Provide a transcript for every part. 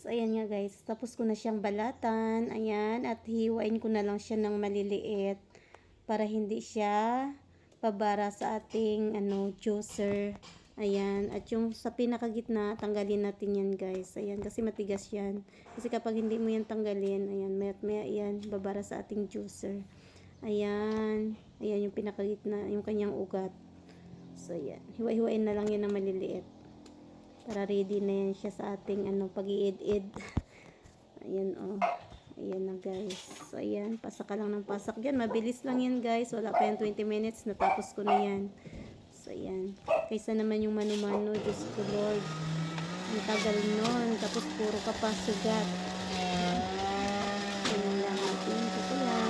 Ayan nga guys, tapos ko na siyang balatan. Ayan, at hiwain ko na lang siya ng maliliit para hindi siya pabara sa ating juicer. Ayan, at yung sa pinakagitna, tanggalin natin yan guys. Ayan, kasi matigas yan. Kasi kapag hindi mo yan tanggalin, ayan, maya yan, babara sa ating juicer. Ayan, ayan yung pinakagitna, yung kanyang ugat. So, ayan, hiwa-hiwain na lang yan ng maliliit. Para ready na yan siya sa ating pag-iid-id. Ayan Ayan na guys. So ayan, pasak ka lang ng pasak yan. Mabilis lang yan guys. Wala pa yan 20 minutes. Natapos ko na yan. So ayan. Kaysa naman yung mano-mano. Diyos ko Lord. Ang tagal nun. Tapos puro ka pa sugat. Ayan lang natin. Ito lang.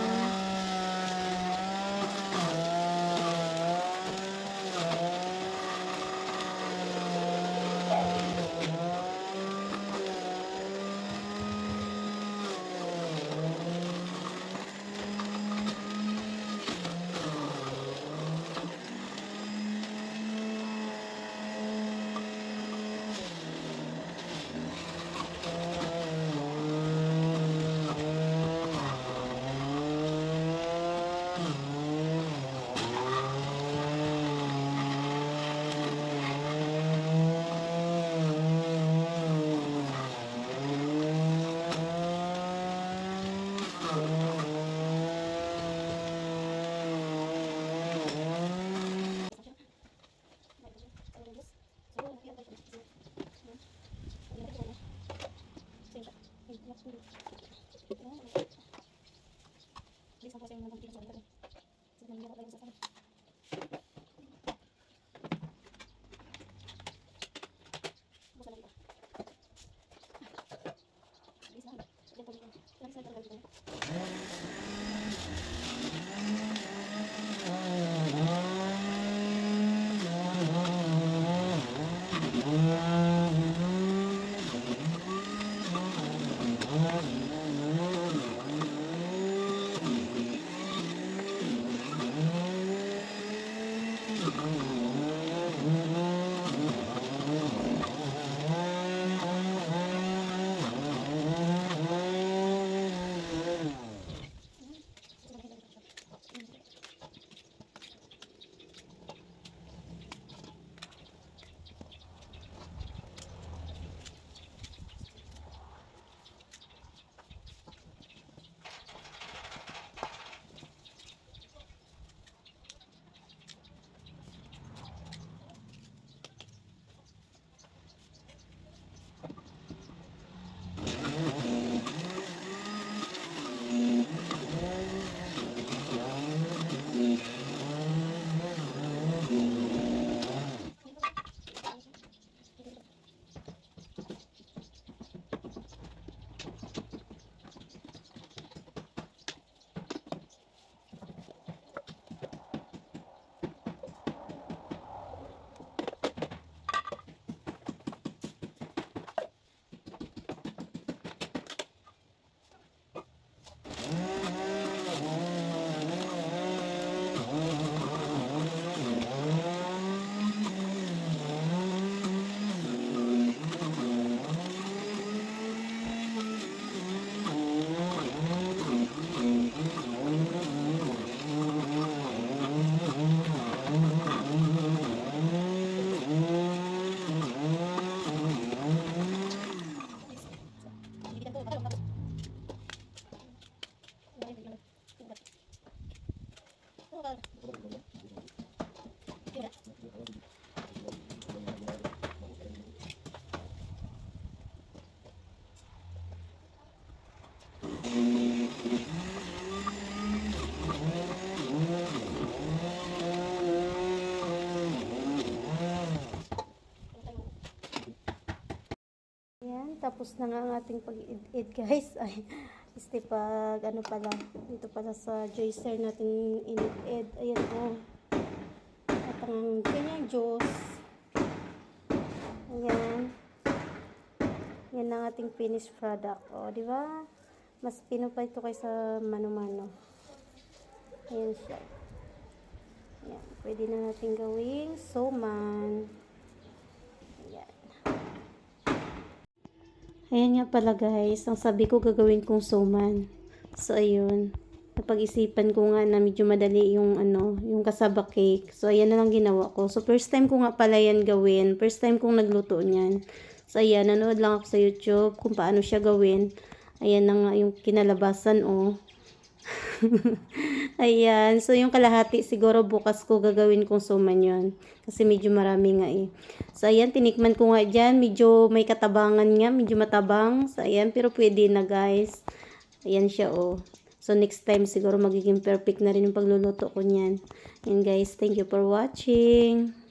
Tapos na nga ang ating pag-id guys. Ay, pag pala, dito pala sa juicer natin in-id. Ayan At ang kanyang juice. Ayan. Yan ang ating finished product. Di ba? Mas pinupay ito kaysa mano-mano. Ayan siya. Ayan. Pwede na natin gawing suman. Ayan nga pala guys, ang sabi ko gagawin kong suman. So ayun, napag-isipan ko nga na medyo madali yung yung kasaba cake. So ayan na lang ginawa ko. So first time ko nga pala yan gawin. First time kong nagluto niyan. So ayan, nanood lang ako sa YouTube kung paano siya gawin. Ayan na nga yung kinalabasan oh. Ayan, so yung kalahati siguro bukas ko gagawin kong suman yun. Kasi medyo marami nga eh. So ayan, tinikman ko nga dyan. Medyo may katabangan nga, medyo matabang. So ayan, pero pwede na guys. Ayan siya oh. So next time siguro magiging perfect na rin yung pagluluto ko niyan. Ayan guys, thank you for watching.